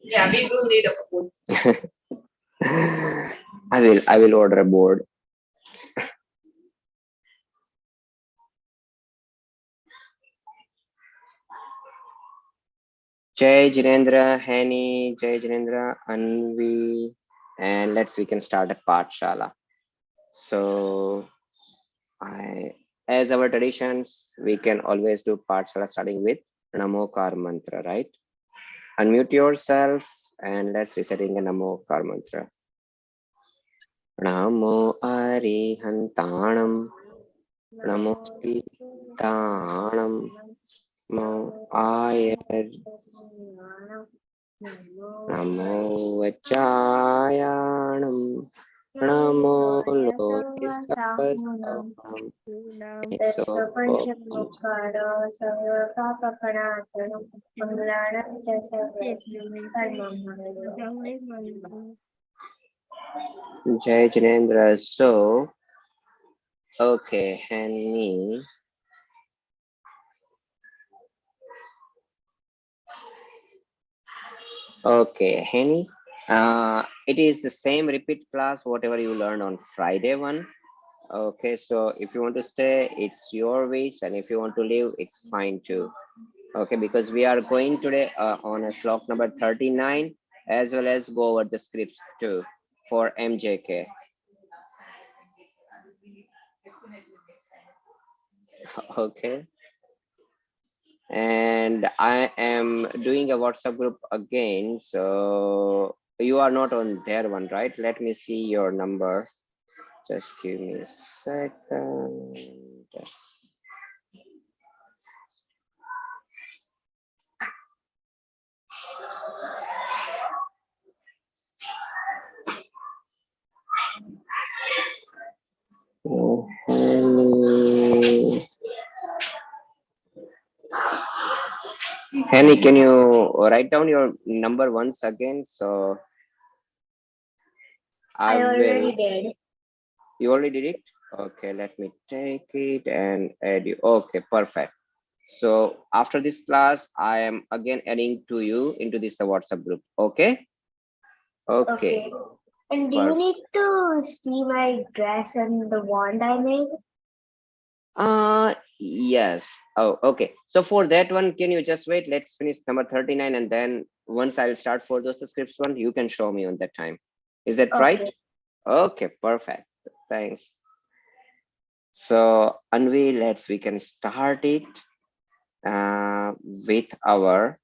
Yeah, we do need a food. I will order a board. Jai Jinendra, Hani, Jai Jinendra, Anvi, and we can start a Pathshala. So as our traditions, we can always do Pathshala starting with Namokar mantra, right? Unmute yourself and let's reciting a Namokar mantra. Namo Arihantanam, Namo Sitanam, Namo Ayar, Namo Vachayanam, Namo Lohisavam, so Jai Jinendra. So, okay, Hani. Okay, Henny. It is the same repeat class, whatever you learned on Friday one. Okay, so if you want to stay, it's your wish, and if you want to leave, it's fine too. Okay, because we are going today on a SHLOK number 39, as well as go over the scripts too for MJK. Okay. And I am doing a WhatsApp group again, so you are not on their one, right? Let me see your number. Just give me a second. Henny, can you write down your number once again? So I already will. did. You already did it? Okay, let me take it and add you. Okay, perfect. So after this class, I am again adding to you into this WhatsApp group. Okay. Okay. And do you need to see my dress and the wand I made? Yes. Oh, okay. So for that one, can you just wait? Let's finish number 39, and then once I will start for those scripts one, you can show me on that time. Is that right? Okay, perfect. Thanks. So Anvi, we can start it with our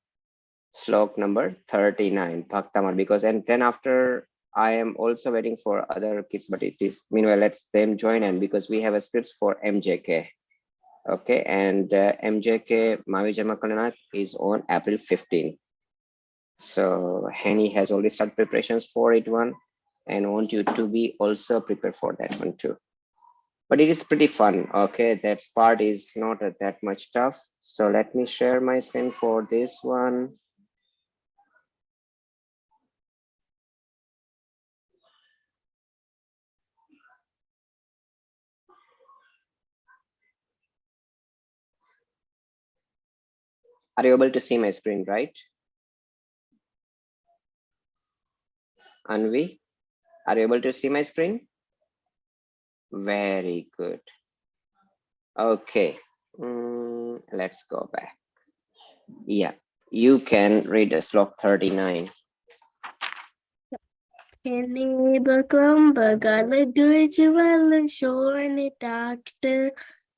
SHLOK number 39, Bhaktamar, because and then after I am also waiting for other kids, but it is meanwhile let's them join in because we have a scripts for MJK. Okay, and MJK Mavi Jama Kalana is on April 15th. So Henny has already started preparations for it one, and want you to be also prepared for that one too. But it is pretty fun. Okay, that part is not that much tough. So let me share my screen for this one. Are you able to see my screen, right? Anvi, are you able to see my screen? Very good. Okay, let's go back. Yeah, you can read a SHLOK 39. Bakam bagala duijival shorn doctor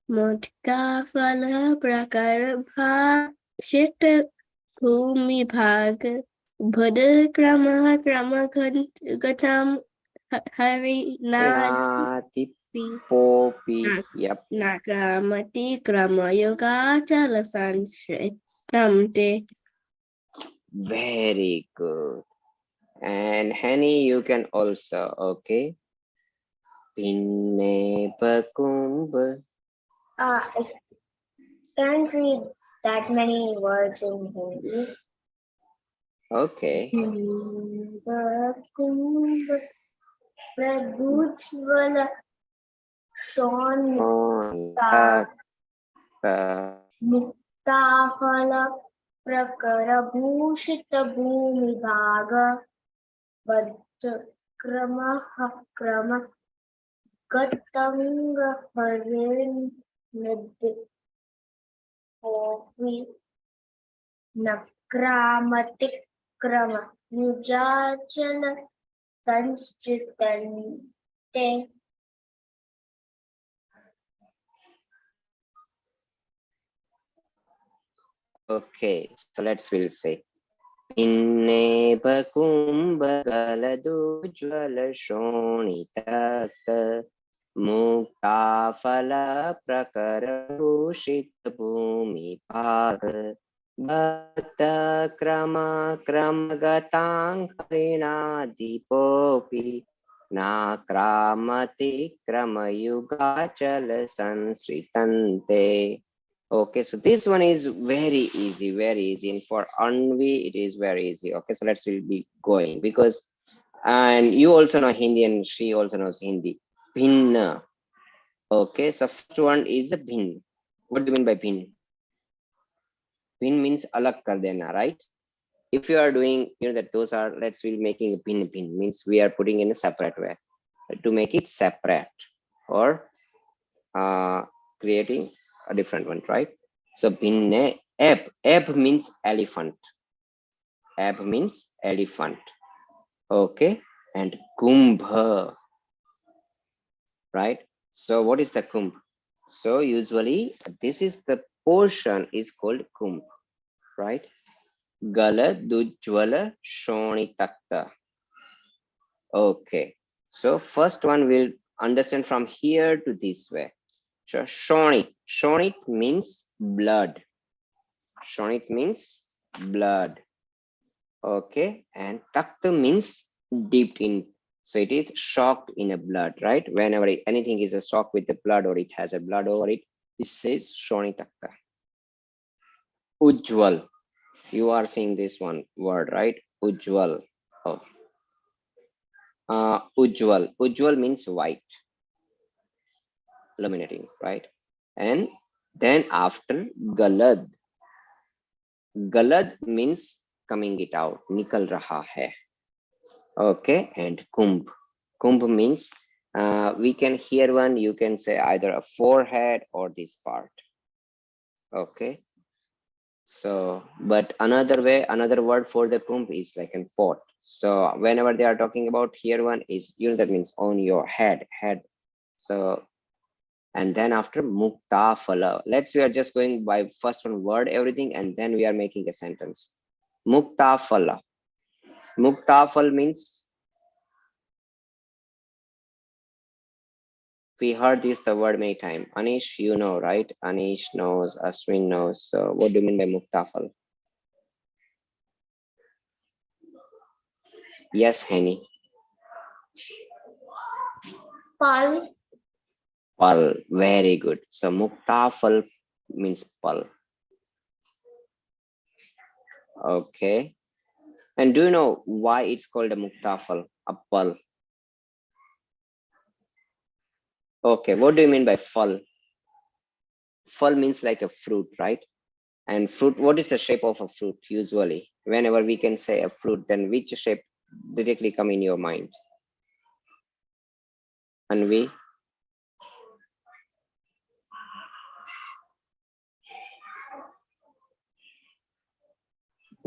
Motka fala prakara bha shit bhumi bhag bhada krama krama gatam hari nati Popi. Yep. nakramati krama yoga chalasan tamte. Very good. And Henny, you can also, okay. Pinne Bakumba. I can't read that many words in Hindi. Okay. The boots will son Mukta Phala प्रकरभूषित भूमिभाग बद्ध क्रमः क्रम गतंग हरेन् नद् कोपि नक्रामतिक्रम निजाचल संश्रितन्ते Okay, so we'll say Pinne Bakumba Galadu Jwala Shonitat Mukta Fala Prakara Bhushit Bhumi Bhag Bhatta Krama Kramagatang Harina Dipopi Nakramati Krama Yugachala Sansritante. Okay, so this one is very easy, and for Anvi it is very easy. Okay, so let's will be going because, and you also know Hindi and she also knows Hindi. Bhinna. Okay, so first one is a bhin. What do you mean by bhin? Bhin means alag kar dena, right? If you are doing, you know that those are, let's be making a bhin means we are putting in a separate way to make it separate or creating a different one, right? So binne eb means elephant. Eb means elephant. Okay, and kumbh, right? So what is the kumbh? So usually this is the portion is called kumbh, right? Gala dujwala shoni takta. Okay, so first one we'll understand from here to this way. So shonit means blood. Shonit means blood. Okay, and takta means dipped in. So it is shocked in a blood, right? Whenever anything is a shock with the blood or it has a blood over it, it says shoni takta. Ujwal. You are seeing this one word, right? Ujwal. Oh. Ujwal. Ujwal means white, illuminating, right? And then after galad. Galad means coming it out, nikal raha hai. Okay, and kumbh. Kumbh means we can hear one, you can say either a forehead or this part. Okay, so but another way, another word for the kumbh is like an pot. So whenever they are talking about here one is, you know, that means on your head. So and then after mukta phala, we are just going by first one word everything and then we are making a sentence. Mukta phala. Mukta phal means, we heard this the word many times. Anish, you know, right? Anish knows, Ashwin knows. So what do you mean by muktafal? Yes, Henny. pal Pal. Very good. So muktafal means pal. Okay. And do you know why it's called a muktafal? A pal. Okay. What do you mean by fal? Fal means like a fruit, right? And fruit, what is the shape of a fruit usually? Whenever we can say a fruit, then which shape directly come in your mind? And we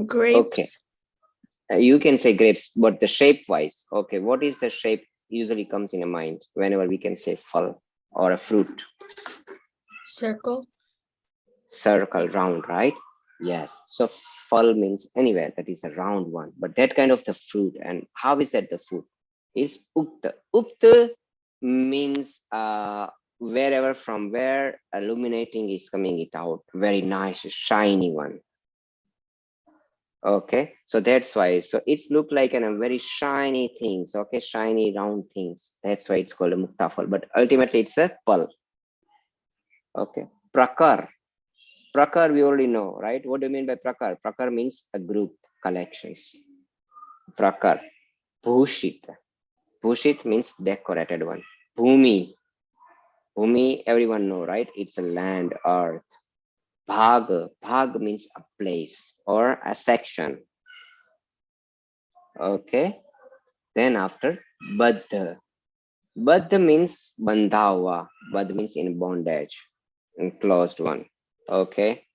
Grapes. okay. You can say grapes, but the shape wise, okay, what is the shape usually comes in a mind whenever we can say phal or a fruit? Circle. Circle, round, right? Yes. So phal means anywhere that is a round one, but that kind of the fruit. And how is that the fruit? Is ukta. Ukta means wherever from where illuminating is coming it out. Very nice, shiny one. Okay, so that's why, so it's look like a very shiny things, okay, shiny round things, that's why it's called a muktafal, but ultimately it's a pal. Okay, prakar. Prakar we already know, right? What do you mean by prakar? Prakar means a group, collections. Prakar. Bhushit. Bhushit means decorated one. Bhumi. Bhumi everyone know, right? It's a land, earth. Bhag. Bhag means a place or a section. Okay. Then after Baddha. Baddha means bandha hua. Baddha means in bondage, in closed one. Okay.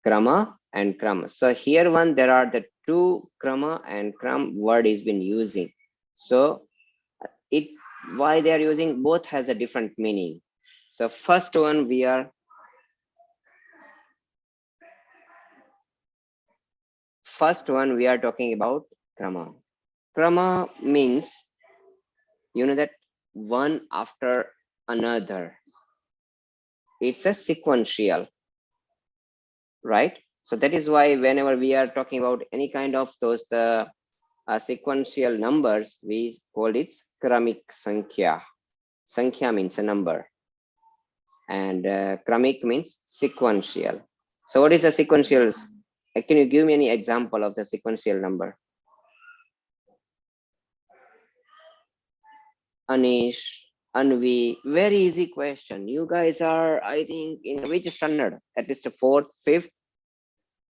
Krama and Krama. So here one, there are the two Krama and Kram word is been using. So it, why they are using both has a different meaning. So first one we are talking about Krama. Krama means, you know, that one after another. It's a sequential, right? So that is why whenever we are talking about any kind of those sequential numbers, we call it Kramik Sankhya. Sankhya means a number, and Kramik means sequential. So what is the sequential? Can you give me any example of the sequential number? Anish, Anvi, very easy question. You guys are, I think, in which standard? At least a fourth, fifth,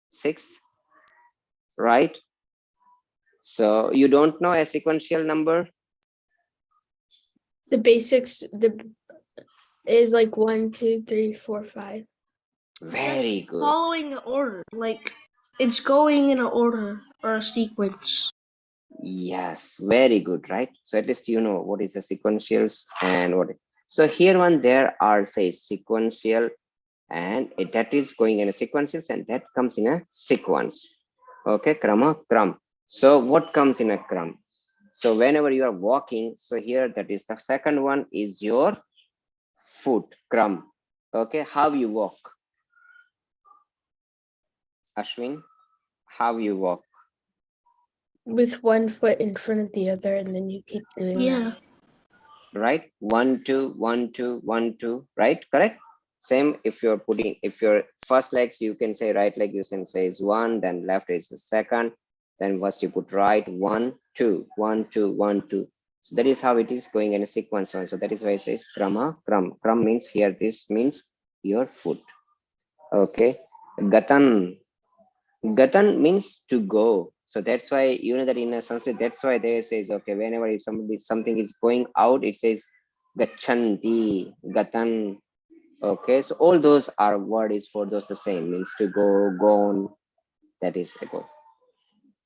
sixth, right? So you don't know a sequential number? The basics is like 1, 2, 3, 4, 5. Very Just good. following the order, like it's going in an order or a sequence. Yes, very good, right? So at least you know what is the sequentials and what. So here one, there are say sequential, and that is going in a sequentials, and that comes in a sequence. Okay, krama, kram. So what comes in a kram? So whenever you are walking, so here that is the second one is your foot, kram. Okay, how you walk? Ashwin, how you walk? With one foot in front of the other, and then you keep doing Yeah. Right? 1, 2, 1, 2, 1, 2, right? Correct? Same if you're putting, if your first legs, you can say right leg, you can say is 1, then left is the second, then first you put right, 1, 2, 1, 2, 1, 2. So that is how it is going in a sequence one. So that is why it says krama, kram. Kram means here, this means your foot. Okay. Gatan. Gatan means to go. So that's why, you know, that in a Sanskrit, that's why they says, okay, whenever if something is going out, it says gachanti, gatan. Okay, so all those are word is for those the same, means to go, gone, that is a go.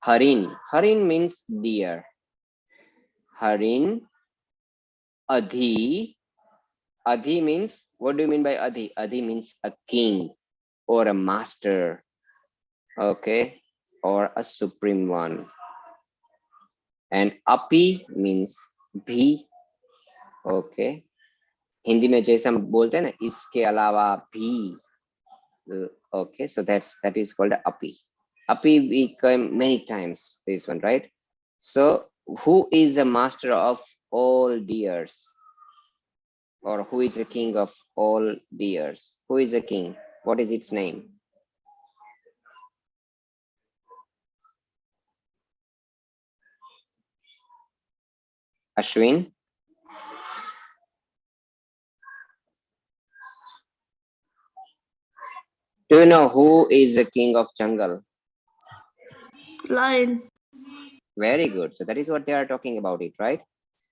Harin. Harin means deer. Harin. Adhi. Adhi means, what do you mean by Adhi? Adhi means a king or a master. Okay, or a supreme one. And api means भी. Okay, Hindi में जैसे हम बोलते हैं ना, इसके अलावा भी. Okay, so that is called api. Api we come many times, this one, right? So who is the master of all deers, or who is the king of all deers? Who is the king? What is its name? Ashwin? Do you know who is the king of jungle? Lion. Very good. So that is what they are talking about it, right?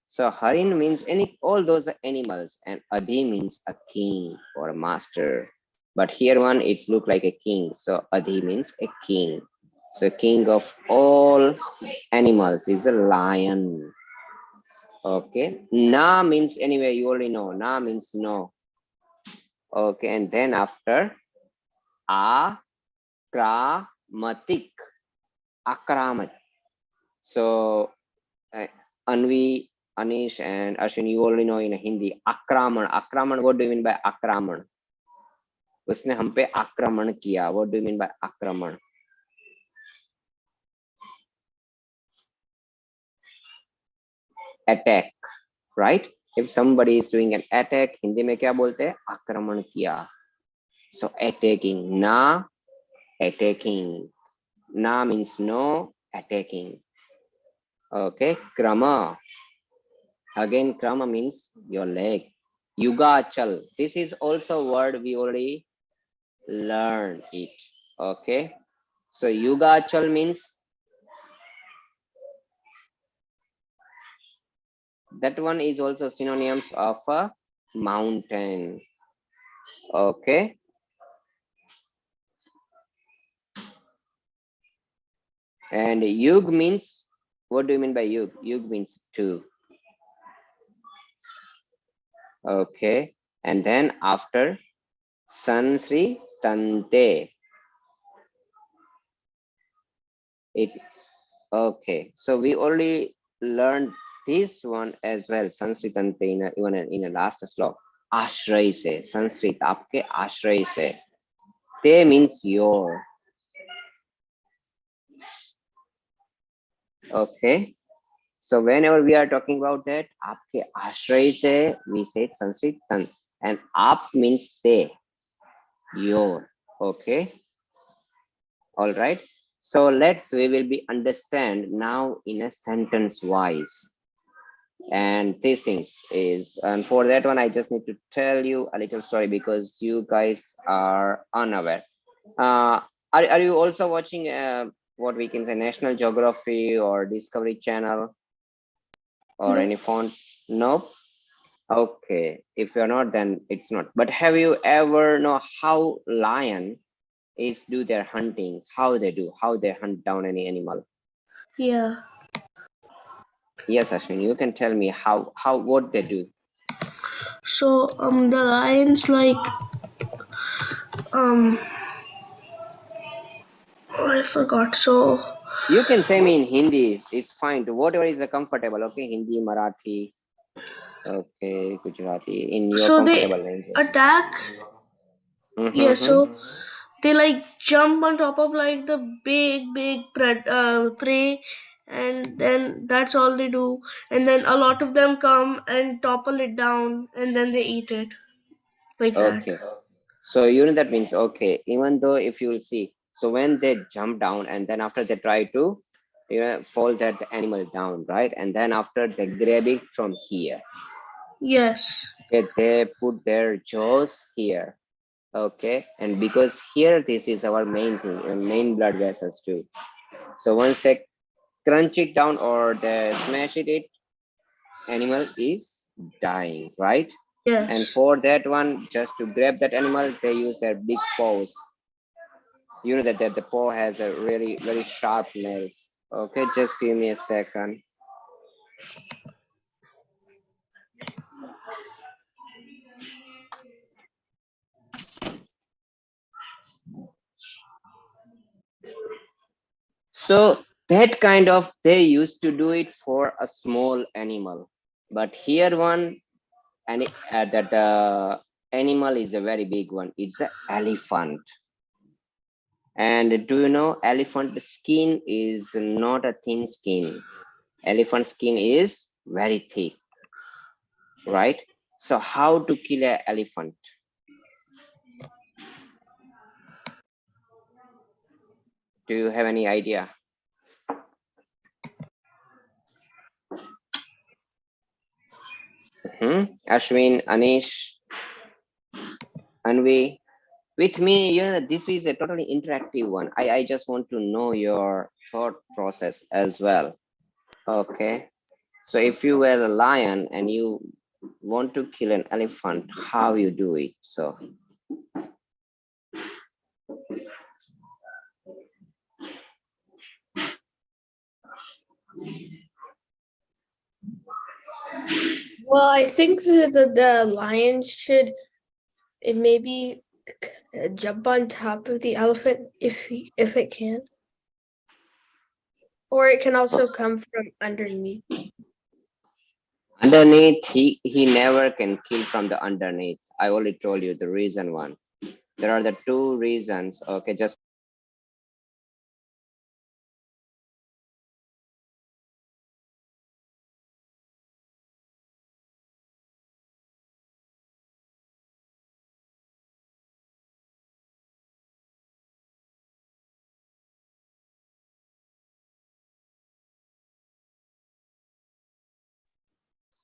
So Harin means all those are animals, and Adhi means a king or a master. But here one, it's look like a king. So Adhi means a king. So king of all animals is a lion. Okay. Na means anyway, you already know. Na means no. Okay. And then after akramatik. Akramat. So Anvi, Anish and Ashwin, you already know in Hindi, Akraman. Akraman, what do you mean by Akraman? उसने हम पे आक्रमण किया. What do you mean by आक्रमण? Attack, right? If somebody is doing an attack, Hindi में क्या बोलते हैं? आक्रमण किया. So attacking, na, attacking. Na means no, attacking. Okay, krama. Again, krama means your leg. Yugachal. This is also a word we already learn it. Okay. So Yugachal means that one is also synonyms of a mountain. Okay. And Yug means, what do you mean by Yug? Yug means two. Okay. And then after Sansri Tante. It okay. So we already learned this one as well. Sanskrit Tante even in a last slok. Ashray se. Sanskrit आपके आश्रय से. Te means your. Okay. So whenever we are talking about that, आपके आश्रय से, we say Sanskrit tan, and आप means they, your. Okay. All right. So we will be understand now in a sentence wise. And these things is, and for that one, I just need to tell you a little story because you guys are unaware. Are you also watching what we can say National Geography or Discovery Channel or No. any font? Nope. Okay, if you're not, then it's not. But have you ever know how lion is do their hunting? How they hunt down any animal? Yeah. Yes, Ashwin, you can tell me how what they do. So the lions like I forgot. So You can say me in Hindi. It's fine. Whatever is comfortable. Okay, Hindi, Marathi. Okay, Gujarati. In your they comfortable language. attack. Yeah. So they like jump on top of like the big prey, and then that's all they do. And then a lot of them come and topple it down, and then they eat it like that. Okay. So you know that means okay. Even though if you will see, so when they jump down and then after they try to, fall that animal down, right? And then after they grab it from here. Yes. Okay, they put their jaws here. Okay, and because here this is our main thing, main blood vessels too. So once they crunch it down or they smash it, animal is dying, right? And Yes. for that one, just to grab that animal, they use their big paws. You know that the paw has a really very sharp nails. Okay, just give me a second. So that kind of they used to do it for a small animal, but here one and that animal is a very big one. It's an elephant. And do you know elephant skin is not a thin skin. Elephant skin is very thick, right? So how to kill an elephant? Do you have any idea? Ashwin, Anish, Anvi, with me, this is a totally interactive one. I just want to know your thought process as well. Okay. So if you were a lion and you want to kill an elephant, how you do it? So Well, I think that the lion should maybe jump on top of the elephant if it can, or it can also come from underneath. underneath, he never can kill from the underneath. I already told you the reason one. There are the two reasons. Okay, just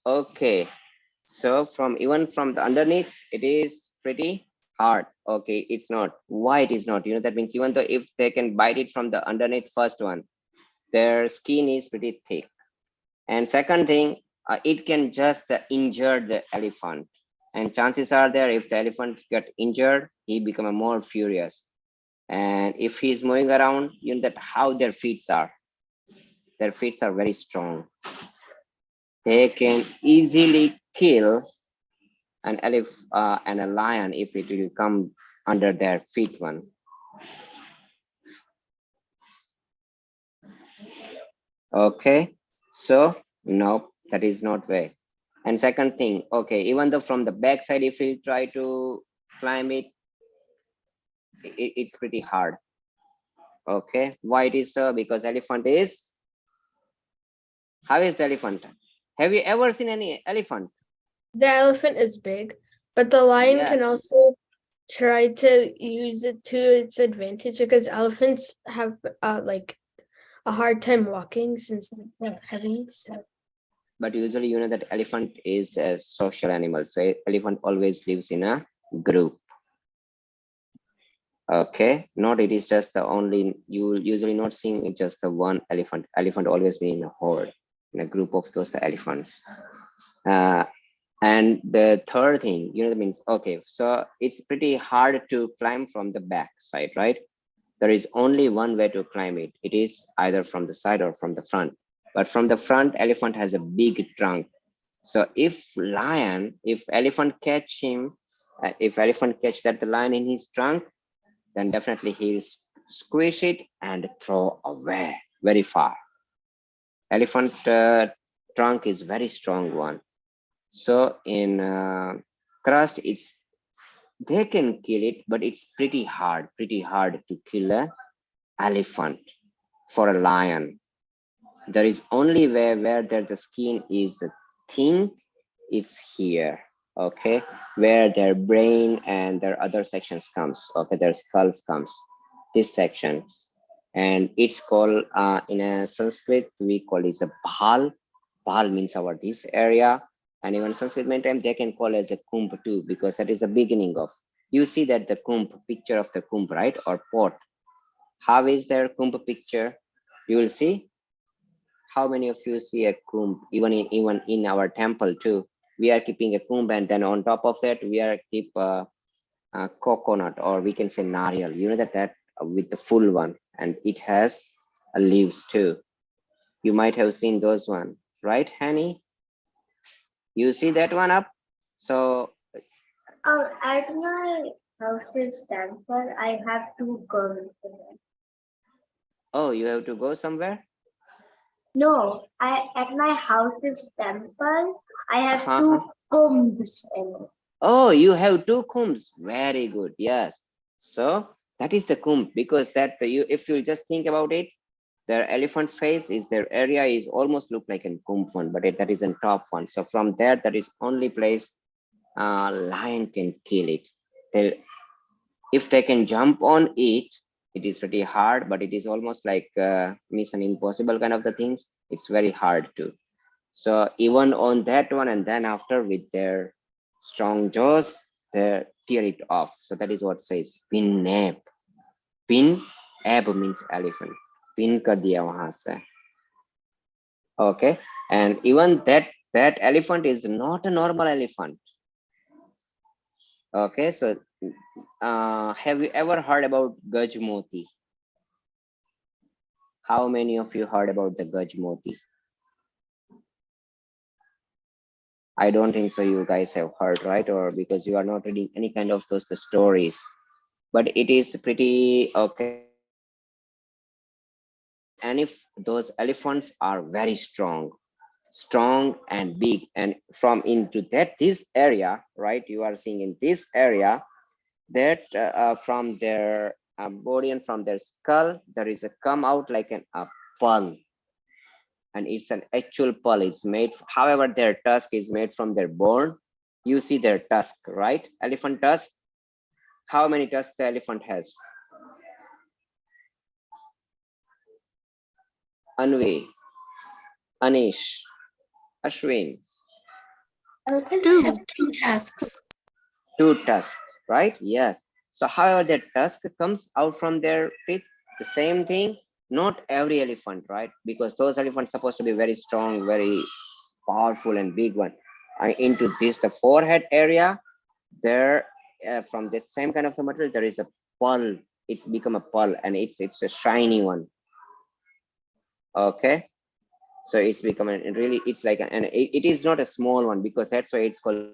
okay. So from even from the underneath, it is pretty Hard. Okay, it's not. Why it is not? That means even though if they can bite it from the underneath first one, their skin is pretty thick. And second thing, it can just injure the elephant. And chances are there, if the elephant get injured, he become more furious. And if he's moving around, that how their feet are. Their feet are very strong. They can easily kill an elephant and a lion if it will come under their feet one. Okay, so no, that is not way. And second thing, okay, even though from the back side, if you try to climb it, it's pretty hard. Okay, why it is so? Because elephant is, how is the elephant? Have you ever seen any elephant? The elephant is big, but the lion Yeah. can also try to use it to its advantage because elephants have like a hard time walking since they're heavy. So. But usually, that elephant is a social animal. So elephant always lives in a group. Okay, not it is just the only, you usually not seeing it just the one elephant. Elephant always be in a horde, in a group of those elephants. And the third thing, that means, okay, so it's pretty hard to climb from the back side, right? There is only one way to climb it. It is either from the side or from the front. But from the front, elephant has a big trunk. So if elephant catch him, if elephant catch that the lion in his trunk, then definitely he'll squish it and throw away very far. Elephant trunk is very strong one. So in crust, they can kill it, but it's pretty hard to kill a elephant. For a lion, there is only where the skin is thin, it's here. Okay, where their brain and their other sections comes. Okay, their skulls comes, this sections, and it's called in a Sanskrit we call it a bhal. Bhal means our this area, and even Sanskrit many times they can call as a kumbh too, because that is the beginning of, you see that the kumbh picture of the kumbh, right, or pot. How is their kumbh picture? You will see. How many of you see a kumbh? Even in our temple too, we are keeping a kumbh, and then on top of that we are keep a coconut, or we can say nariyal. That with the full one, and it has leaves too. You might have seen those one, right, Hanny? You see that one up? So At my house's temple, I have to go. oh, you have to go somewhere? No, at my house's temple, I have Uh-huh. two kumbhs in it. Oh, you have two kumbhs. Very good. Yes. So that is the kumbh, because that if you just think about it, their elephant face is, their area is almost look like a kumbh one, but that is in top one. So from there, that is only place lion can kill it. If they can jump on it, it is pretty hard, but it is almost like mission impossible kind of the things. It's very hard to. So even on that one, and then after with their strong jaws, they tear it off. So that is what says pin nab. Pin ab means elephant. Pin kar diya wahan se. Okay, and even that elephant is not a normal elephant. Okay, so have you ever heard about Gajmoti? How many of you heard about the Gajmoti? I don't think so. You guys have heard, right? Or because you are not reading any kind of those stories, but it is pretty okay. And if those elephants are very strong and big, and from into this area, right? You are seeing in this area that from their body and from their skull, there is a come out like a pearl. And it's an actual pearl. It's made, however, their tusk is made from their bone. You see their tusk, right? Elephant tusk. How many tusks the elephant has? Anvi, Anish, Ashwin. Elephants Two. have two tusks. Two tusks. right? Yes. So however that tusk comes out from their teeth, the same thing. Not every elephant, right? Because those elephants supposed to be very strong, very powerful and big one. Into this the forehead area, there from the same kind of the material there is a pearl. It's become a pearl and it's a shiny one. Okay, so it's become a really, it's like and it is not a small one, because that's why it's called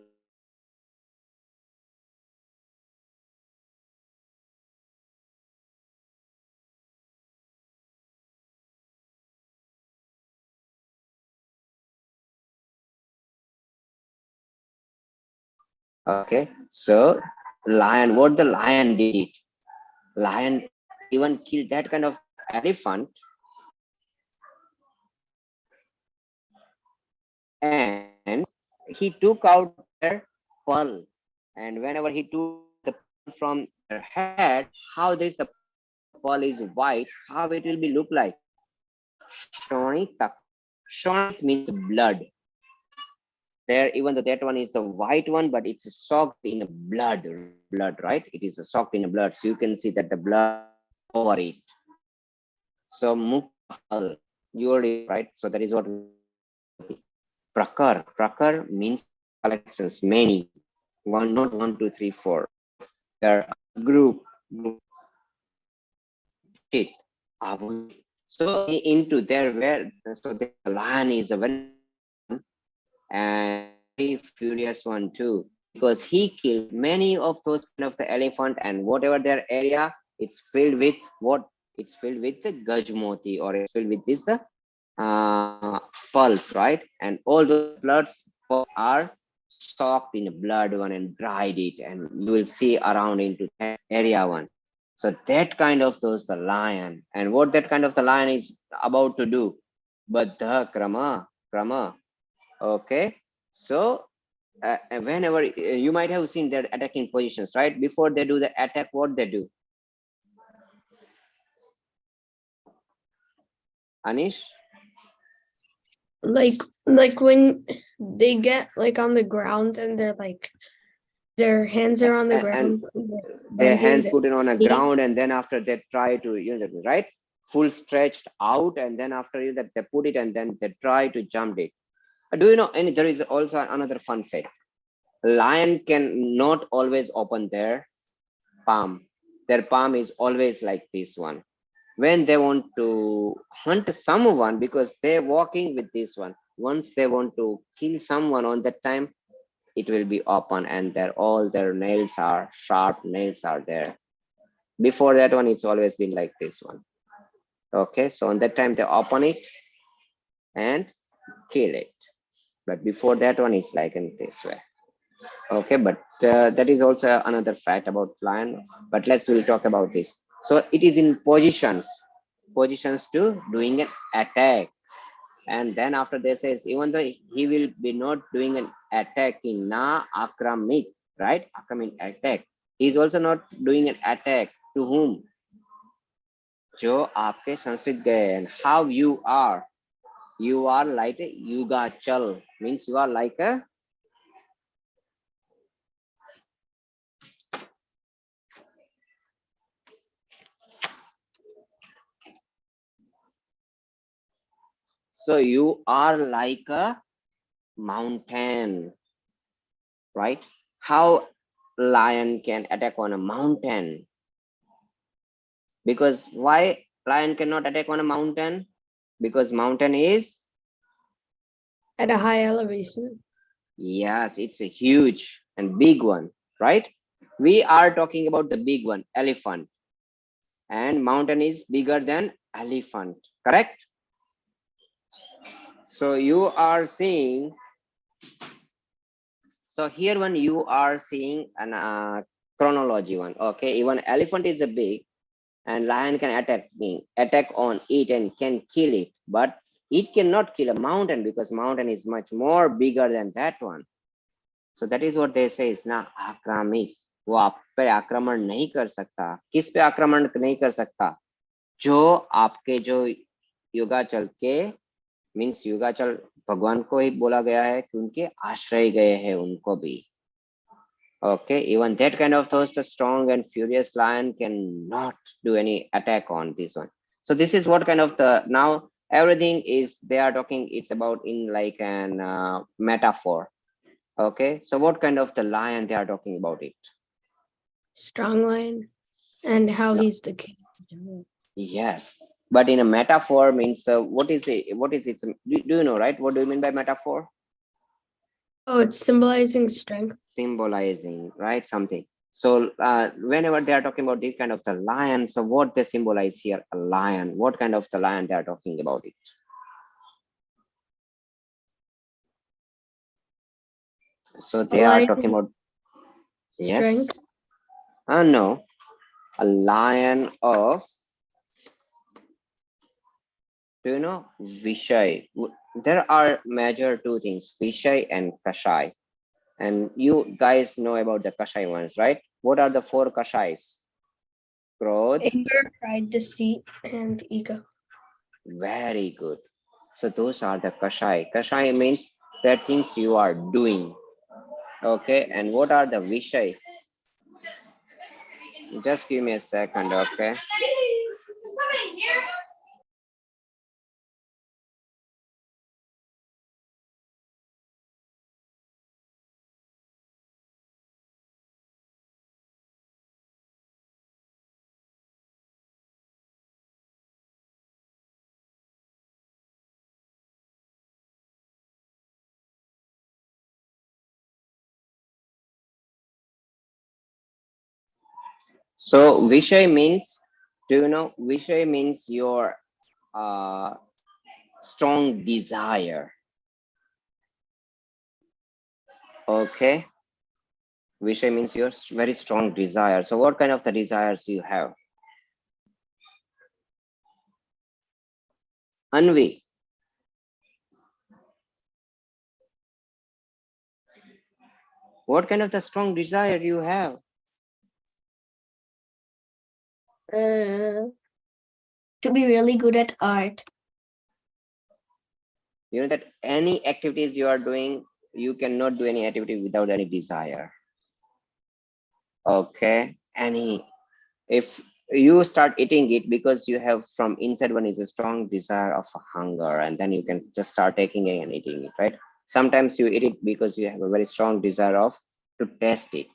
okay. So lion, what the lion did it, lion even killed that kind of the elephant, and he took out their pearl, and whenever he took out the pearl from their head, how this the pearl, if the pearl is white, how it will be look like shonitak. Shonit means blood. There, even though that one is the white one, but it's soaked in blood, real blood, right? It is soaked in blood, so you can see that the blood is over it. So muktafal, you already know, right? So that is what we call Gajmoti. Prakar, prakar means collections, many, one, not one, two, three, four, right? There are group, Bushit, Abhujit. So into there, where so the lion is a very strong one and very furious one too, because he killed many of those kind of the elephant, and whatever their area, it's filled with what, it's filled with the gajmoti, or it's filled with this the pulse, right? And all those bloods pearls are soaked in blood one and dried it, and you will see around into that area one. So that kind of those the lion, and what that kind of the lion is about to do, Baddha Krama. Okay, so whenever you might have seen their attacking positions, right? Before they do the attack, what they do? Anish? Like when they get like on the ground and they're like their hands are on the And ground, and they're their bending hands their put it on a knees. ground, and then after they try to, right, full stretched out, and then after that they put it, and then they try to jump it. Do you know any, there is also another fun fact. Lion can not always open their palm. Their palm is always like this one when they want to hunt someone, because they're walking with this one. Once they want to kill someone, on that time it will be open, and their all their nails are sharp, nails are there. Before that one, it's always been like this one. Okay, so on that time they open it and kill it, but before that one, it's like in this way. Okay, but that is also another fact about lion, but we'll talk about this. So it is in positions to doing an attack, and then after this says, even though he will be not doing an attacking, na akramik, right? Akramik attack, he's also not doing an attack to whom, जो आपके संस्कृत गए, and how you are like a yuga chal, means you are like a, so you are like a mountain, right? How lion can attack on a mountain? Because why lion cannot attack on a mountain? Because mountain is, At a high elevation. yes, it's a huge and big one, right? We are talking about the big one, elephant, and mountain is bigger than elephant, correct? So you are seeing, so here when you are seeing an chronology one, okay, even elephant is a big, and lion can attack on it and can kill it, but it cannot kill a mountain, because mountain is much more bigger than that one. So that is what they say is ना आक्रामिक, वो आप पे आक्रमण नहीं कर सकता. किस पे आक्रमण नहीं कर सकता? जो आपके जो युगाचल के, मीन्स युगाचल भगवान को ही बोला गया है कि उनके आश्रय गए हैं उनको भी. Okay, even that kind of those the strong and furious lion cannot do any attack on this one. So this is what kind of the now everything is they are talking. It's about in like an metaphor. Okay, so what kind of the lion they are talking about it? Strong lion, and how No. he's the king. Yes, but in a metaphor means what is it? What is it? Do you know, right? What do you mean by metaphor? Oh, it's symbolizing strength. Symbolizing, right? Something. So whenever they are talking about this kind of the lion, so what they symbolize here? A lion. What kind of the lion they are talking about it? So they are talking about Strength. yes. No, a lion of. Do you know Vishay? There are major two things, Vishay and Kashai. And you guys know about the Kashai ones, right? What are the four Kashais? Growth. Anger, pride, deceit, and ego. Very good. So those are the Kashai. Kashai means the things you are doing. Okay. And what are the Vishay? Just give me a second. Okay. So Vishay means, do you know, Vishay means your uh, strong desire. Okay. Vishay means your very strong desire. So what kind of the desires you have? Anvi, what kind of the strong desire you have? To be really good at art. You know that any activities you are doing, you cannot do any activity without any desire. Okay. Any, if you start eating it because you have from inside one is a strong desire of hunger, and then you can just start taking it and eating it, right? Sometimes you eat it because you have a very strong desire of to taste it.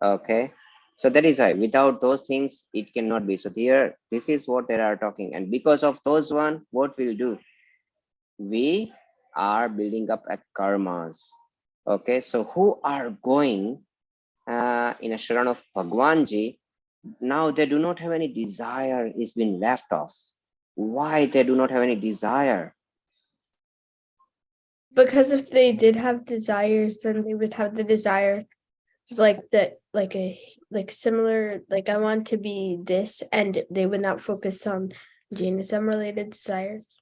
Okay. So that is why without those things it cannot be. So here this is what they are talking, and because of those one, what we'll do, we are building up a karmas. Okay, so who are going in a Sharan of Bhagwanji, now they do not have any desire is been left off. Why they do not have any desire? Because if they did have desires, then they would have the desire. It's like that, like similar, like I want to be this, and they would not focus on Jainism related desires.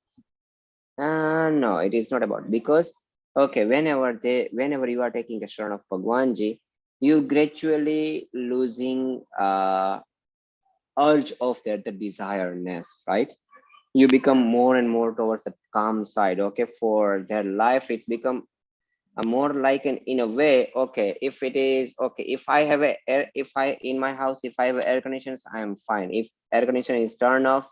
No, it is not about, because okay, whenever you are taking a Sharan of Bhagwanji, you gradually losing urge of the desireness, right? You become more and more towards the calm side. Okay, for their life it's become a more like an in a way. Okay, if it is okay, if I have a air, if I in my house, if I have air conditions, I am fine. If air conditioner is turned off,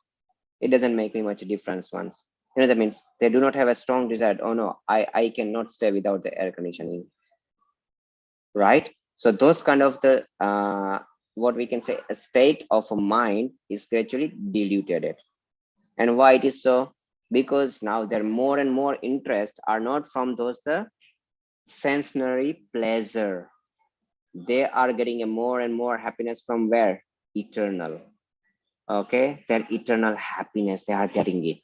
it doesn't make me much difference once. You know, that means they do not have a strong desire. Oh no, I cannot stay without the air conditioning, right? So those kind of the what we can say a state of a mind is gradually diluted. And why it is so? Because now their more and more interest are not from those the sensory pleasure. They are getting a more and more happiness from where? Eternal. Okay, their eternal happiness, they are getting it.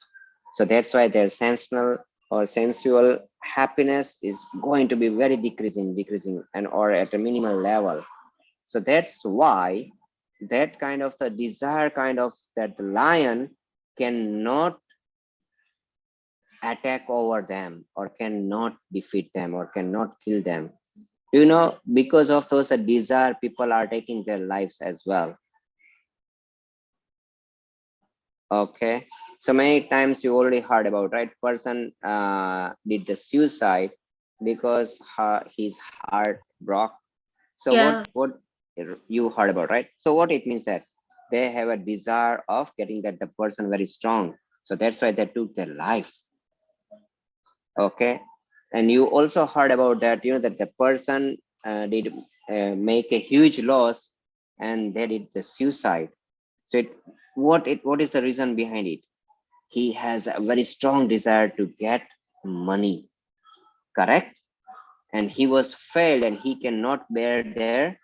So that's why their sensual or sensual happiness is going to be very decreasing and or at a minimal level. So that's why that kind of the desire kind of that the lion cannot attack over them or cannot defeat them or cannot kill them. Do you know, because of those desire, people are taking their lives as well. Okay, so many times you already heard about, right? Person did the suicide because his heart broke, So Yeah. what you heard about, right? So what it means that they have a desire of getting that the person very strong. So that's why they took their life. Okay. And you also heard about that, that the person did make a huge loss and they did the suicide. So what is the reason behind it? He has a very strong desire to get money, correct? And he was failed and he cannot bear their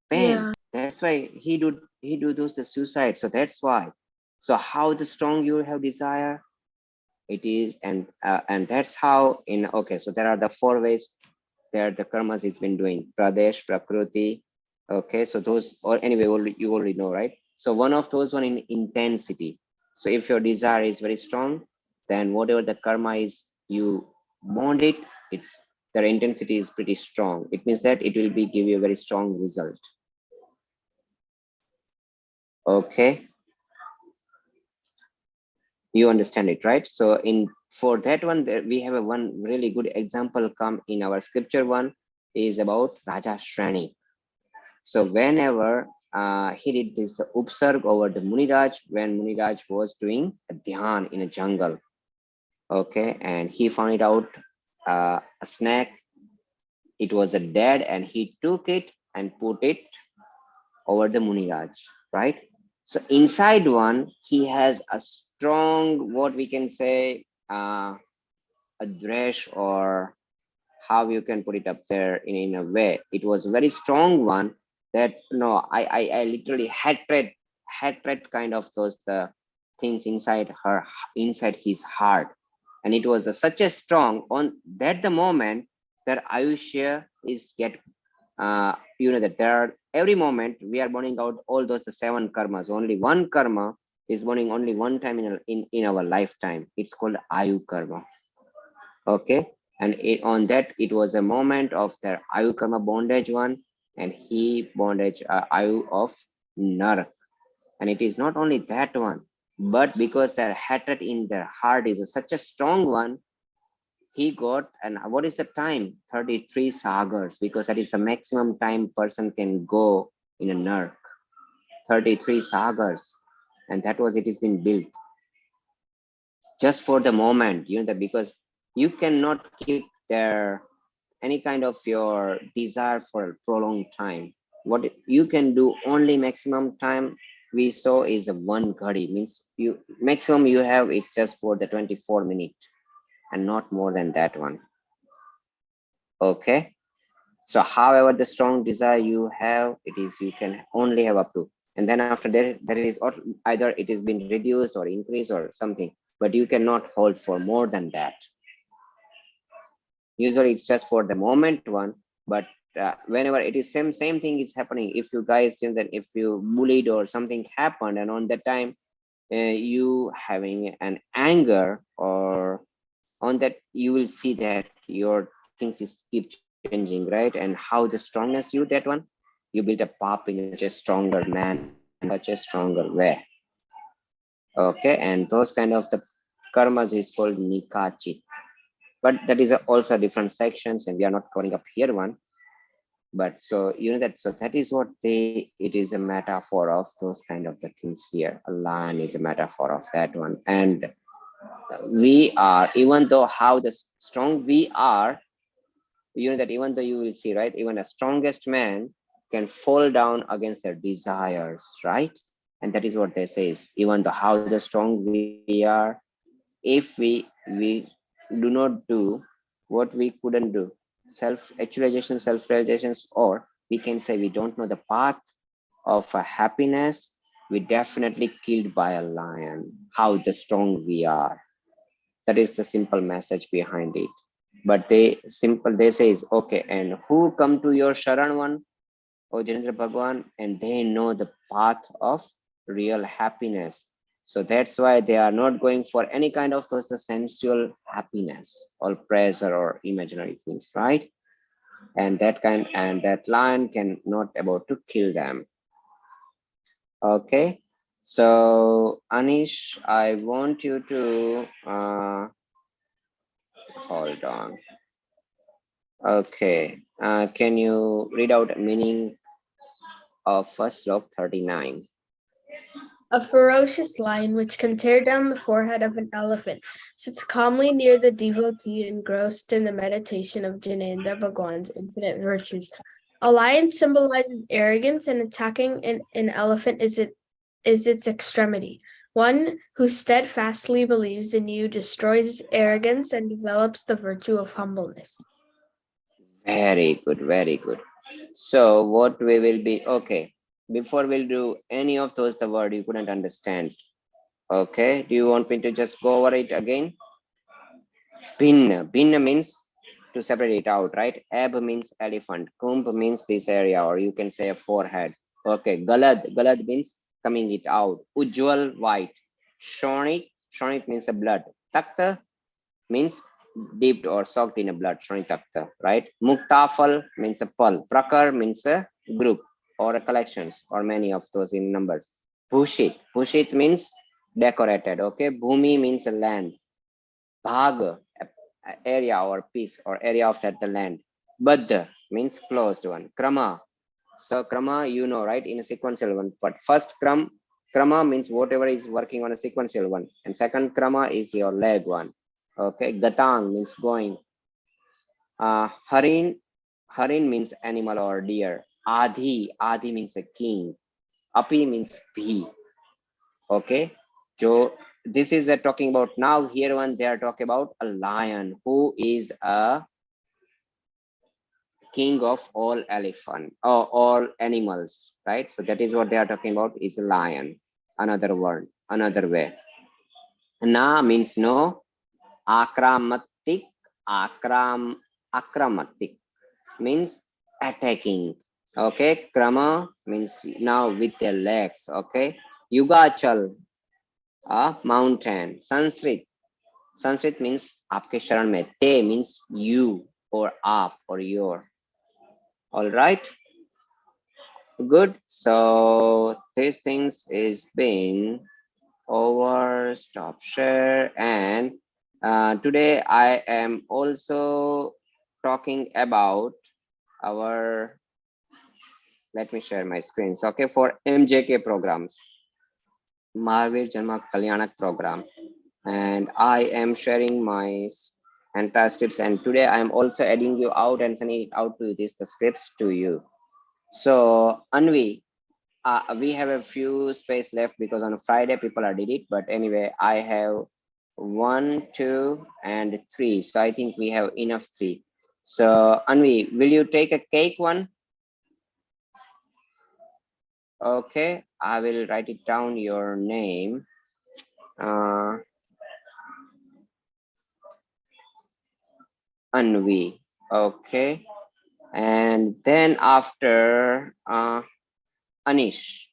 pain. Yeah. That's why he do those the suicide. So that's why. So how the strong you have desire, it is, and that's how in, okay, so there are the 4 ways that the karmas has been doing: pradesh, prakriti. Okay, so those, or anyway, you already know, right? So one of those one in intensity. So if your desire is very strong, then whatever the karma is, you bond it, it's, their intensity is pretty strong. It means that it will be give you a very strong result. Okay, you understand it, right? So in, for that one, there we have a one really good example come in our scripture. One is about Raja Shrani. So whenever he did this the upsarg over the Muniraj, when Muniraj was doing a dhyan in a jungle, okay, and he found it out, a snake, it was a dead, and he took it and put it over the Muniraj, right? So inside one, he has a strong, what we can say, a dresh, or how you can put it up there in a way. It was a very strong one that, no, I literally hatred kind of those the things inside her, inside his heart. And it was such a strong on that the moment that Ayushya is get, that there are every moment we are burning out all those 7 karmas. Only one karma is burning only one time in our lifetime. It's called Ayu karma. Okay, and on that it was a moment of their Ayu karma bondage one, and he bondage Ayu of Nar. And it is not only that one, but because their hatred in their heart is such a strong one, he got, and what is the time? 33 sagas, because that is the maximum time person can go in a Nark. 33 sagas, and that was, it has been built just for the moment, that because you cannot keep there any kind of your desire for a prolonged time. What you can do only maximum time we saw is a 1 ghadi, means you maximum you have, it's just for the 24 minutes and not more than that one. Okay, so however the strong desire you have, it is you can only have up to, and then after that there is either it is been reduced or increased or something, but you cannot hold for more than that. Usually it's just for the moment one, but whenever it is same thing is happening, if you guys think that if you bullied or something happened, and on that time you having an anger, or on that you will see that your things is keep changing, right? And how the strongness you, that one, you build a pop in such a stronger man, such a stronger way. Okay, and those kind of the karmas is called nikachit, but that is also different sections, and we are not covering up here one. But so that, so that is what it is a metaphor of those kind of the things here. A lion is a metaphor of that one. And we are, even though how the strong we are, that even though you will see, right, even the strongest man can fall down against their desires, right? And that is what they say is, even though how the strong we are, if we do not do what we couldn't do, self-actualization, self-realizations, or we can say we don't know the path of happiness, we definitely killed by a lion. How the strong we are. That is the simple message behind it. But they say is, okay, and who come to your Sharan one, O Janendra Bhagwan, and they know the path of real happiness. So that's why they are not going for any kind of those the sensual happiness or pleasure or imaginary things, right? And that lion can not about to kill them. Okay, so Anish, I want you to hold on. Okay. Can you read out meaning of SHLOK 39? A ferocious lion which can tear down the forehead of an elephant sits calmly near the devotee engrossed in the meditation of Jananda Bhagwan's infinite virtues. A lion symbolizes arrogance, and attacking an elephant is its extremity. One who steadfastly believes in you destroys arrogance and develops the virtue of humbleness. Very good, very good. So what we will be, okay, before we'll do any of those, the word you couldn't understand. Okay, do you want me to just go over it again? Bhinna means to separate it out, right? Ab means elephant, kumbh means this area, or you can say a forehead. Okay, galad means coming it out. Ujjwal, white. Shonit means a blood. Takta means dipped or soaked in a blood, Shonitakta, right? Muktafal means a pulp. Prakar means a group or a collections or many of those in numbers. Bhushit means decorated, okay? Bhumi means a land. Bhag, area or piece or area of that the land. Baddha means closed one. Krama, so krama you know, right, in a sequential one, but first krama means whatever is working on a sequential one, and second krama is your leg one. Okay, gatang means going. Harin means animal or deer. Adi means a king. Api means bhi. Okay, so this is talking about now. Here one they are talking about a lion who is a king of all elephant or all animals, right? So that is what they are talking about, is a lion. Another word, another way. Na means no. Akramatik, akramatik means attacking. Okay, krama means now with their legs. Okay, yugachal, a mountain. Sanskrit means आपके शरण में. Te means you or आप or your. All right, good. So these things is been over. Stop share. And today I am also talking about our, let me share my screens, okay, for MJK programs, Mahavir Janma Kalyanak program, and I am sharing my entire scripts, and today I am also adding you out and sending it out to this the scripts to you. So Anvi, we have a few space left because on Friday people are did it, but anyway, I have 1, 2, and 3, so I think we have enough 3. So Anvi, will you take a cake one? Okay, I will write it down your name. Anvi. Okay, and then after Anish,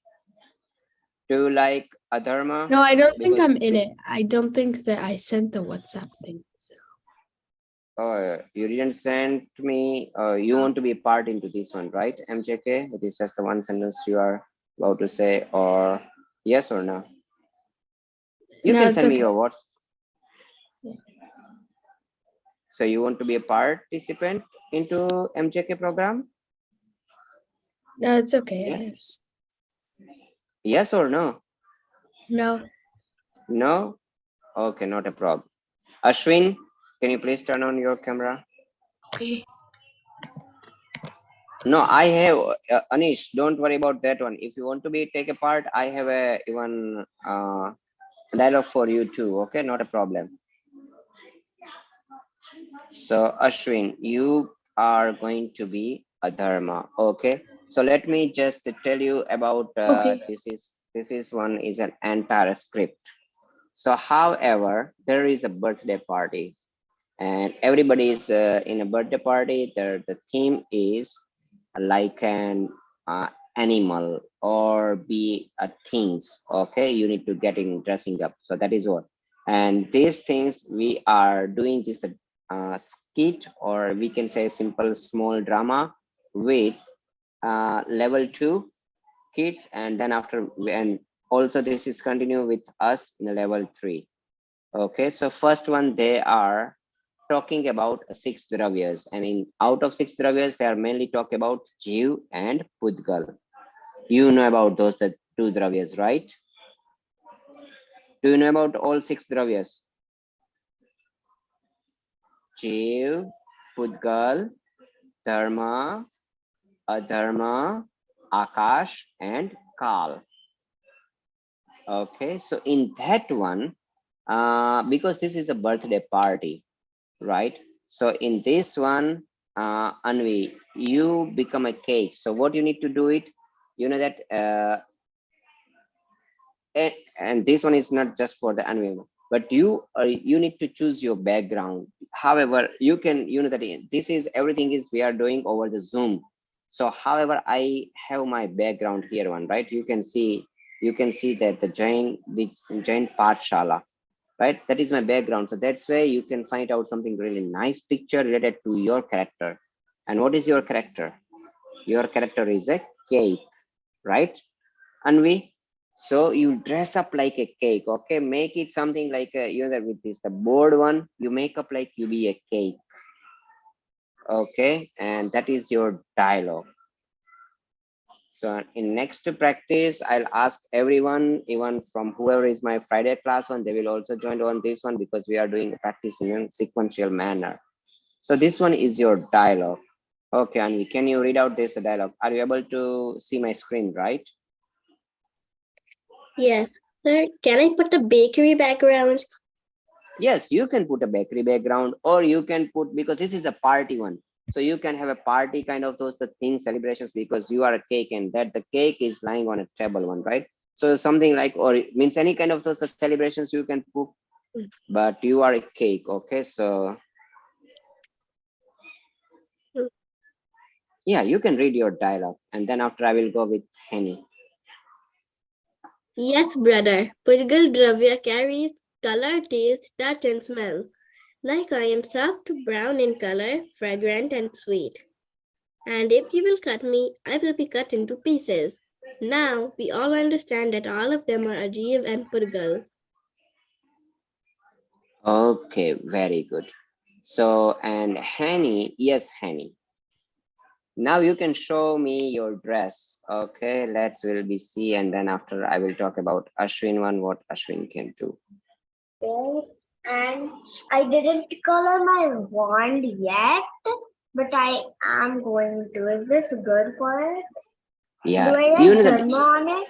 do you like Adharma? No, I don't think Because I'm in it. I don't think that I sent the WhatsApp thing. So. you didn't send me, you want to be a part into this one, right? MJK, it is just the one sentence you are about to say, or yes or no? You No, can it's send me okay. your words. Yeah. So you want to be a participant into MJK program? No, it's okay. Yeah. Yes or no? No. No? Okay, not a problem. Ashwin, can you please turn on your camera? Okay. No, I have Anish. Don't worry about that one. If you want to be take a part, I have a even dialogue for you too. Okay, not a problem. So Ashwin, you are going to be a dharma. Okay. So let me just tell you about Okay. this is one is an entire script. So however, there is a birthday party and everybody is in a birthday party. The theme is like an animal or be a things. Okay, you need to get in dressing up. So that is what. And these things we are doing this skit, or we can say simple small drama with level 2 kids, and then after, and also this is continue with us in a level 3. Okay, so first one they are talking about 6 dravyas, and in out of 6 dravyas, they are mainly talk about Jiv and Pudgal. You know about those 2 dravyas, right? Do you know about all 6 dravyas? Jiv, Pudgal, Dharma, Adharma, Akash, and Kal. Okay, so in that one, because this is a birthday party, right? So in this one, Anvi, you become a cake. So what you need to do it, you know that, and this one is not just for the Anvi, but you need to choose your background. However, you can, you know that this is everything is we are doing over the Zoom. So however, I have my background here one, right? You can see that the Jain Pathshala, right? That is my background. So that's where you can find out something really nice picture related to your character. And what is your character? Your character is a cake, right? Anvi, so you dress up like a cake, okay? Make it something like a, you know, that with this the board one, you make up like you be a cake, okay? And that is your dialogue. So in next practice, I'll ask everyone, even from whoever is my Friday class one, they will also join on this one because we are doing practice in a sequential manner. So this one is your dialogue. Okay, Anvi, can you read out this dialogue? Are you able to see my screen, right? Yes, sir. Can I put a bakery background? Yes, you can put a bakery background, or you can put, because this is a party one. So you can have a party kind of those the things, celebrations, because you are a cake and that the cake is lying on a table one, right? So something like, or it means any kind of those the celebrations you can put, but you are a cake, okay? So yeah, you can read your dialogue, and then after I will go with Henny. Yes, brother. Purgal Dravya carries color, taste, touch, and smell. Like I am soft, brown in color, fragrant, and sweet. And if you will cut me, I will be cut into pieces. Now we all understand that all of them are Ajeev and Purgal. Okay, very good. So, and Henny, yes, Henny. Now you can show me your dress. Okay, let's will be see, and then after I will talk about Ashwin one, what Ashwin can do. Yes, and I didn't color my wand yet, but I am going to. Is this good for it? Yeah, Do I you write know that. dharma on it?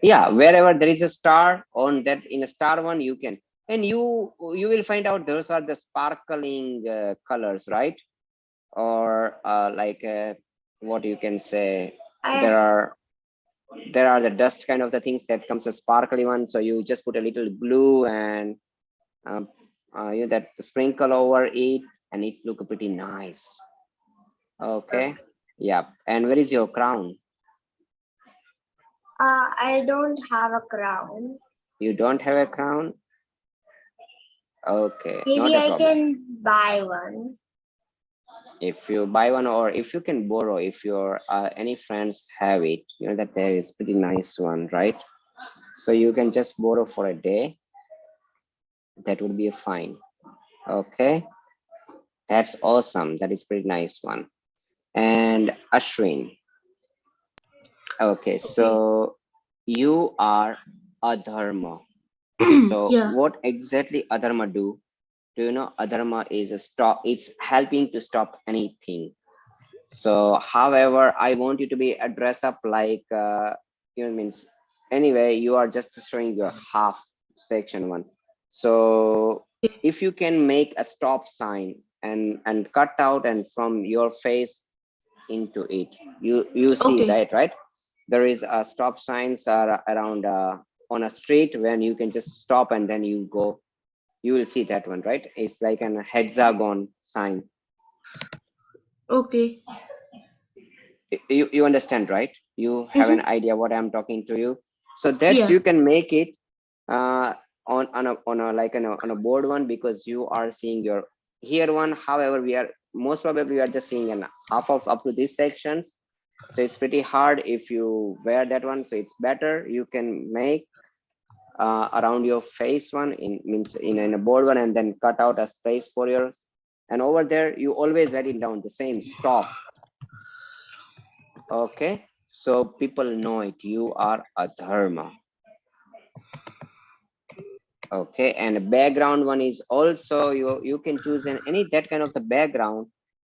Yeah, wherever there is a star on that, in a star one, you can, and you will find out those are the sparkling colors, right? Or like what you can say, there are the dust kind of the things that comes a sparkly one. So you just put a little glue and you know, that sprinkle over it, and it's look pretty nice. Okay, yeah. And where is your crown? I don't have a crown. You don't have a crown? Okay, Maybe not a I problem. can buy one. If you buy one, or if you can borrow, if your any friends have it, you know that there is pretty nice one, right? So you can just borrow for a day. That would be a fine. Okay, that's awesome. That is pretty nice one. And Ashwin. Okay, so you are Adharma. So Yeah. what exactly Adharma do? Do you know Adharma is a stop? It's helping to stop anything. So however, I want you to be a dress up like you know, means anyway, you are just showing your half section one. So if you can make a stop sign and cut out and from your face into it, you see Okay. that, right? There is a stop signs are around on a street when you can just stop and then you go, you will see that one, right? It's like an hexagon sign. Okay. You understand, right? You have an idea what I'm talking to you. So that's, Yeah. you can make it uh on a like on a board one, because you are seeing your here one. However, we are most probably we are just seeing an half of up to these sections, so it's pretty hard if you wear that one. So it's better you can make around your face one in means in a board one, and then cut out a space for your And over there, you always write it down the same, stop. Okay, so people know it, you are a dharma. Okay, and background one is also, you can choose any that kind of the background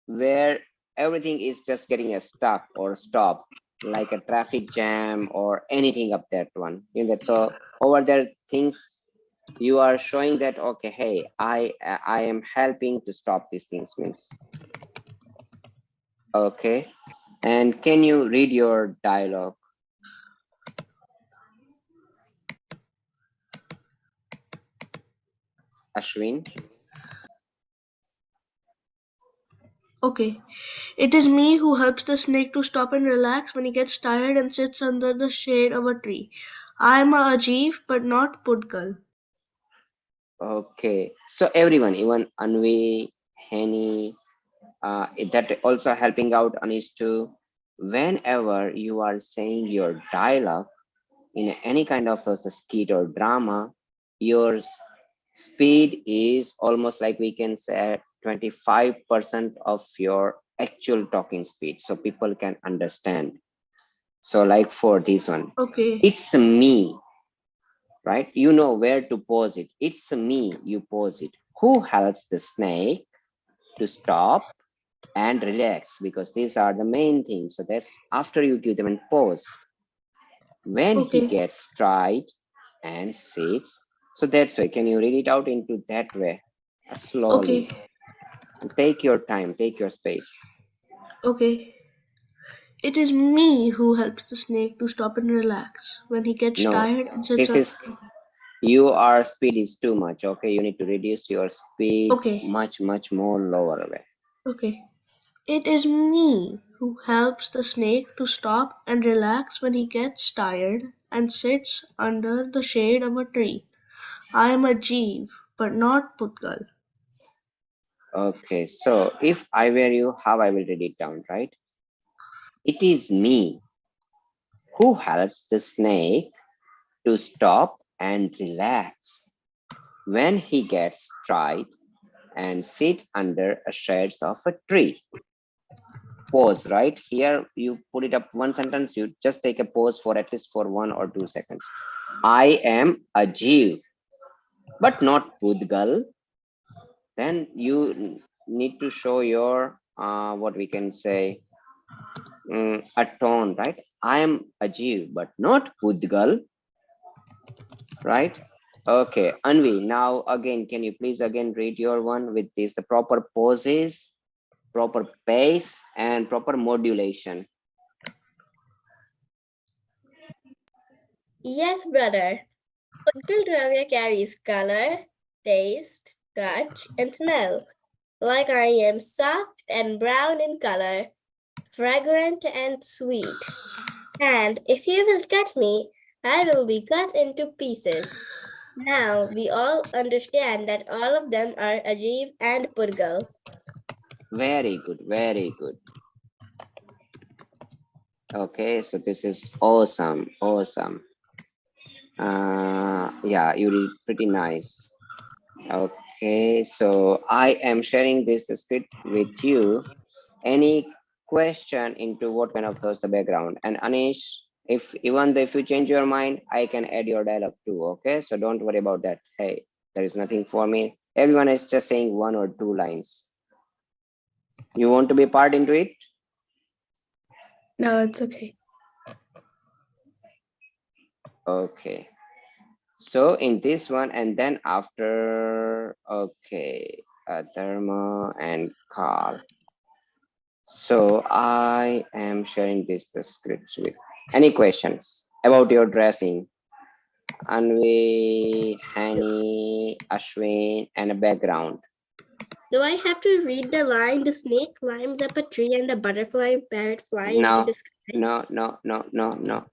where everything is just getting a stuck or stop, like a traffic jam or anything up that one in that. So over there things you are showing that, okay, hey, I am helping to stop these things means. Okay, and can you read your dialogue, Ashwin? Okay. It is me who helps the snake to stop and relax when he gets tired and sits under the shade of a tree. I am a Ajeev, but not Pudgal. Okay, so everyone, even Anvi, Henny, that also helping out Anish too. Whenever you are saying your dialogue in any kind of the skit or drama, your speed is almost like we can say 25% of your actual talking speed, so people can understand. So like for this one, Okay. it's me, right? You know where to pause it. It's me, you pause it. Who helps the snake to stop and relax, because these are the main things. So that's after you give them a pause. When he Okay. gets tried and sits, so that's why, can you read it out into that way, slowly? Okay. Take your time, take your space. Okay. It is me who helps the snake to stop and relax when he gets No, tired and sits this on. is, your speed is too much. Okay, you need to reduce your speed Okay. much more lower way. Okay. It is me who helps the snake to stop and relax when he gets tired and sits under the shade of a tree. I am a Jeev, but not Pudgal. Okay, so if I were you, how I will read it down, right? It is me who helps the snake to stop and relax when he gets tried and sit under a shade of a tree. Pause, right? Here you put it up one sentence, you just take a pause for at least for 1 or 2 seconds. I am a Jew, but not Pudgal. Then you need to show your, what we can say, a tone, right? I am a Jew, but not Pudgal, right? Okay, Anvi, now again, can you please again read your one with this, the proper poses, proper pace, and proper modulation. Yes, brother. Purple Dravya carries color, taste, touch, and smell. Like I am soft and brown in color, fragrant and sweet. And if you will cut me, I will be cut into pieces. Now we all understand that all of them are Ajeev and Purgal. Very good, very good. Okay, so this is awesome, awesome. Yeah, you did pretty nice. Okay, so I am sharing this the script with you. Any question into what kind of those the background? And Anish, if even though if you change your mind, I can add your dialogue too. Okay, so don't worry about that. Hey, there is nothing for me. Everyone is just saying 1 or 2 lines. You want to be part into it? No, it's okay. Okay. So in this one, and then after, okay, Dharma and Carl. So I am sharing this the scripts with. Any questions about your dressing? Anvi, Hani, Ashwin, and a background. Do I have to read the line? The snake climbs up a tree and a butterfly and parrot fly into the sky? No.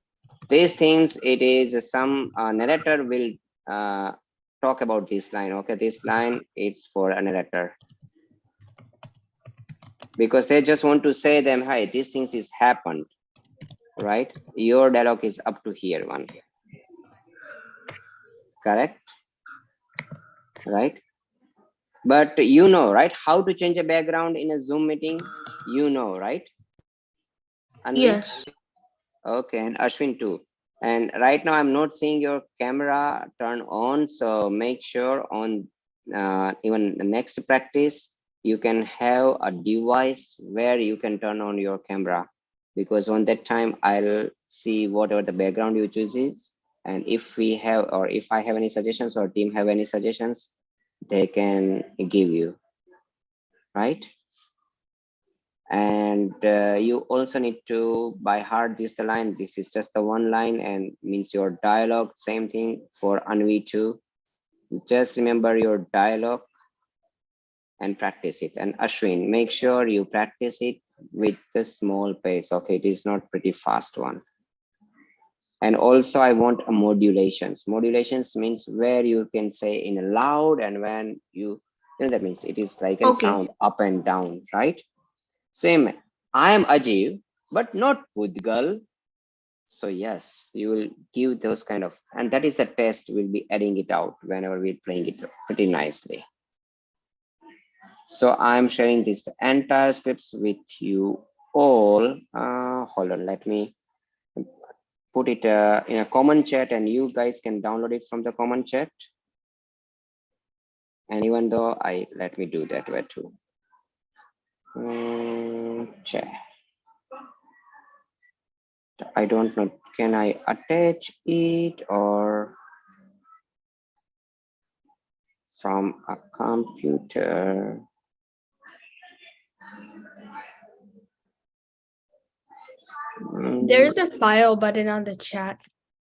These things, it is some narrator will talk about this line. Okay, this line it's for a narrator, because they just want to say them, hi, these things is happened, right? Your dialogue is up to here one, correct? Right? But you know, right, how to change a background in a Zoom meeting? You know, right? Anvi? Yes. Okay, and Ashwin too. And right now I'm not seeing your camera turn on, so make sure on even the next practice you can have a device where you can turn on your camera, because on that time I'll see whatever the background you choose is, and if we have, or if I have any suggestions or team have any suggestions, they can give you, right? And you also need to by heart this the line. This is just the one line and means your dialogue. Same thing for Anvi too. Just remember your dialogue and practice it. And Ashwin, make sure you practice it with the small pace. Okay, it is not pretty fast one. And also I want a modulations. Modulations means where you can say in a loud, and when you know, that means it is like a Okay. sound up and down, right? Same, I am Ajiv, but not Pudgal. So yes, you will give those kind of, and that is the test. We'll be adding it out whenever we're playing it pretty nicely. So I'm sharing this entire scripts with you all. Hold on, let me put it in a common chat, and you guys can download it from the common chat. And even though let me do that way too. Chat. I don't know, can I attach it or from a computer? There's a file button on the chat.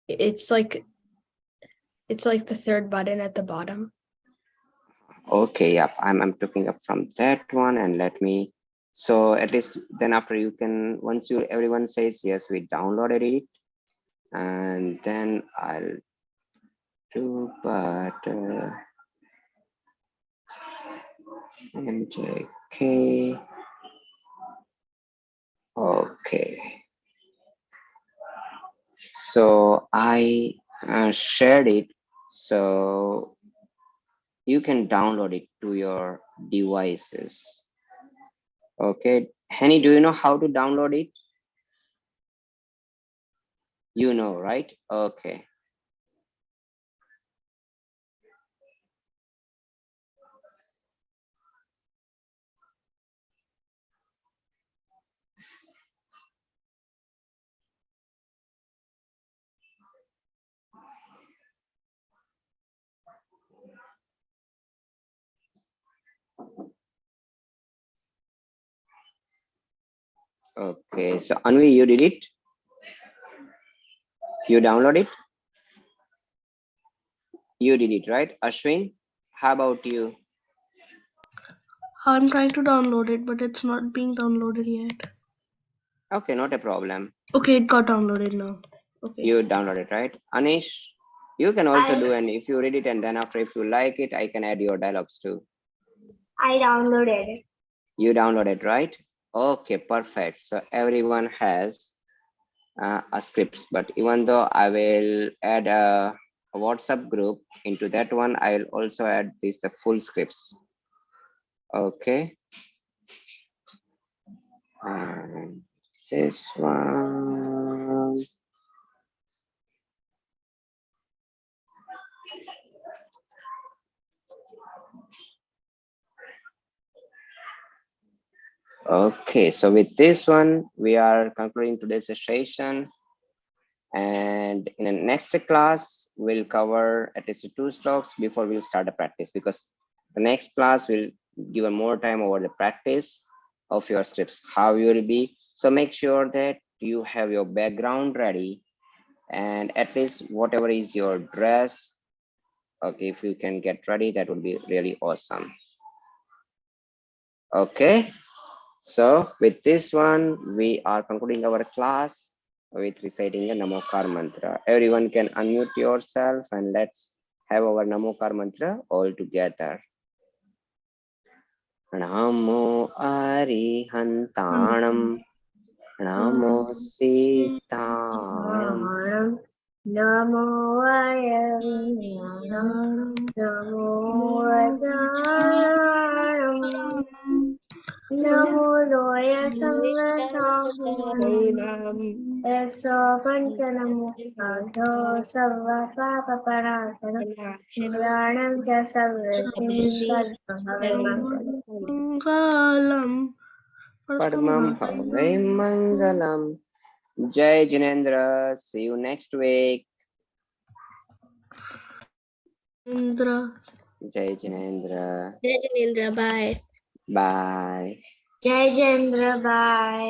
It's like the third button at the bottom. Okay, yep, I'm picking up from that one, and let me, so at least then after you can, once you everyone says yes, we downloaded it, and then I'll do, but MJK. Okay, so I shared it, so you can download it to your devices. Okay, Henny, do you know how to download it? You know, right? Okay. Okay, so Anvi, you did it? You download it? You did it, right? Ashwin, how about you? I'm trying to download it, but it's not being downloaded yet. Okay, not a problem. Okay, it got downloaded now. Okay. You download it, right? Anish, you can also do, and if you read it and then after if you like it, I can add your dialogues too. I downloaded it. You downloaded, right? Okay, perfect. So everyone has a scripts, but even though I will add a WhatsApp group into that one, I'll also add the full scripts. Okay. And this one. Okay, so with this one, we are concluding today's session. And in the next class, we'll cover at least 2 strokes before we'll start the practice, because the next class will give more time over the practice of your scripts, how you will be. So make sure that you have your background ready, and at least whatever is your dress. Okay, if you can get ready, that would be really awesome. Okay. So with this one, we are concluding our class with reciting the Namokar mantra. Everyone can unmute yourself and let's have our Namokar mantra all together. Namo Arihantanam, Namo Sitanam, Namo Vayam, Namo Vajaya. मूलोय यशो पञ्चनमुखाढो सर्वपापपराधन पुराणं च सर्वृद्धिं सद्मङ्गलं Mangalam. Padmam Bhavai Mangalam. Jai Jinendra. See you next week. Indra. Jai Jinendra. Jai Jinendra, bye. Bye. Jai Jendra, bye.